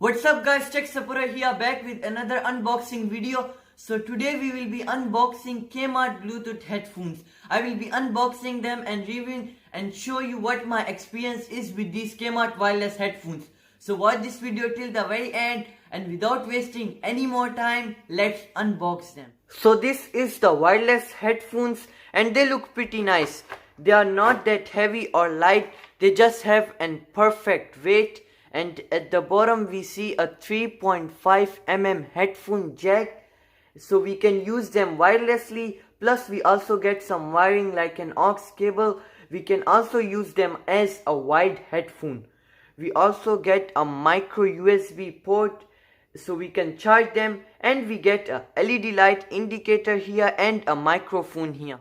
What's up guys, Tech Sapura here, back with another unboxing video. So today we will be unboxing Kmart Bluetooth headphones. I will be unboxing them and reviewing and show you what my experience is with these Kmart wireless headphones. So watch this video till the very end, and without wasting any more time, let's unbox them. So this is the wireless headphones and they look pretty nice. They are not that heavy or light, they just have an perfect weight. And at the bottom we see a 3.5mm headphone jack, so we can use them wirelessly. Plus we also get some wiring like an aux cable. We can also use them as a wired headphone. We also get a micro USB port so we can charge them, and we get a LED light indicator here and a microphone here.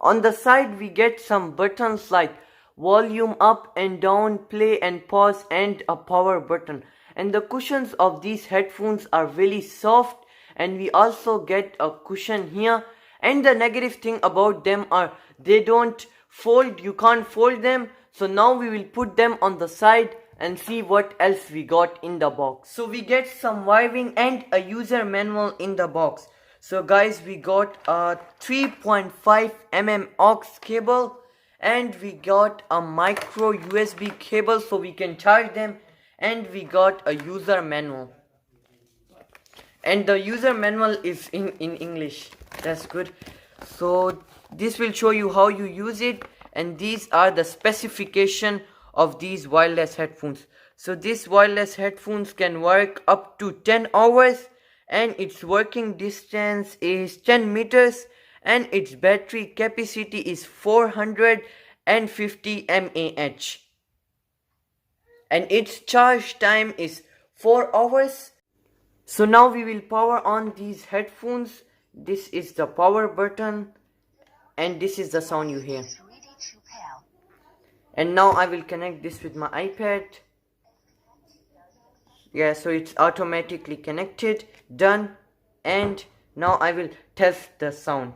On the side we get some buttons like volume up and down, play and pause, and a power button. And the cushions of these headphones are really soft, and we also get a cushion here. And the negative thing about them are they don't fold, you can't fold them. So now we will put them on the side and see what else we got in the box. So we get some wiring and a user manual in the box. So guys, we got a 3.5mm aux cable, and we got a micro USB cable so we can charge them, and we got a user manual. And the user manual is in English. That's good. So this will show you how you use it, and these are the specification of these wireless headphones. So these wireless headphones can work up to 10 hours, and its working distance is 10 meters, and its battery capacity is 450 mAh, and its charge time is 4 hours. So now we will power on these headphones. This is the power button, and this is the sound you hear. And now I will connect this with my iPad. Yeah, so it's automatically connected, done. And now I will test the sound.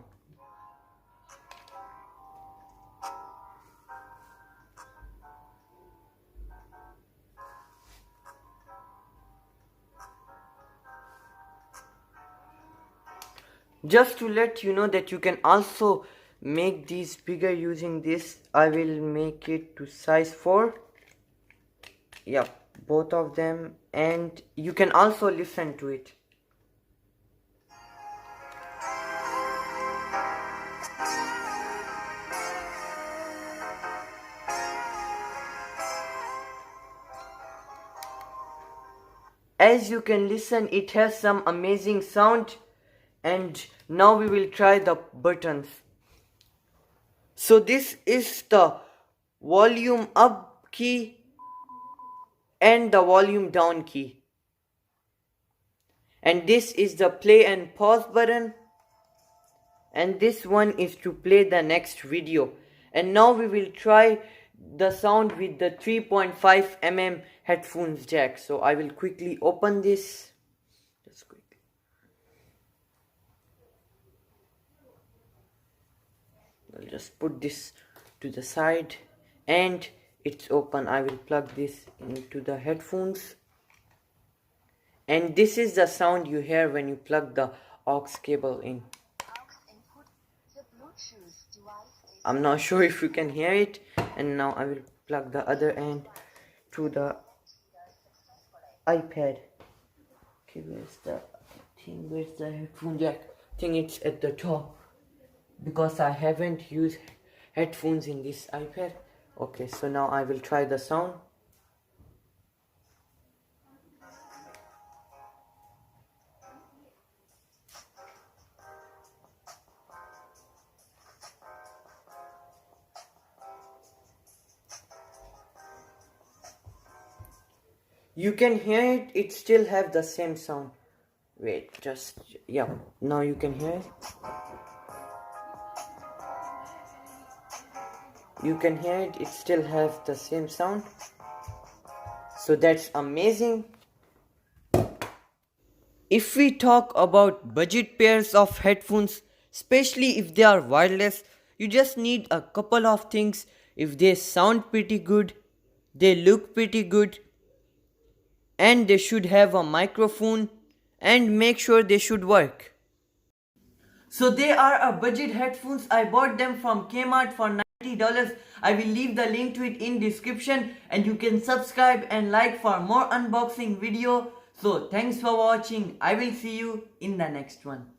Just to let you know that you can also make these bigger using this, I will make it to size 4. Yep, both of them, and you can also listen to it. As you can listen, it has some amazing sound. And now we will try the buttons. So this is the volume up key and the volume down key. And this is the play and pause button. And this one is to play the next video. And now we will try the sound with the 3.5mm headphones jack. So I will quickly open this. Just quickly. I'll just put this to the side, and it's open. I will plug this into the headphones, and this is the sound you hear when you plug the aux cable in. I'm not sure if you can hear it. And now I will plug the other end to the iPad. Okay, where's the headphone jack? I think it's at the top, because I haven't used headphones in this iPad. Okay, so now I will try the sound. You can hear it, it still have the same sound. Wait, just, yeah, now you can hear it. You can hear it, it still has the same sound. So that's amazing. If we talk about budget pairs of headphones, especially if they are wireless, you just need a couple of things. If they sound pretty good, they look pretty good, and they should have a microphone and make sure they should work. So they are a budget headphones. I bought them from Kmart for $90. I will leave the link to it in description, and you can subscribe and like for more unboxing video. So thanks for watching. I will see you in the next one.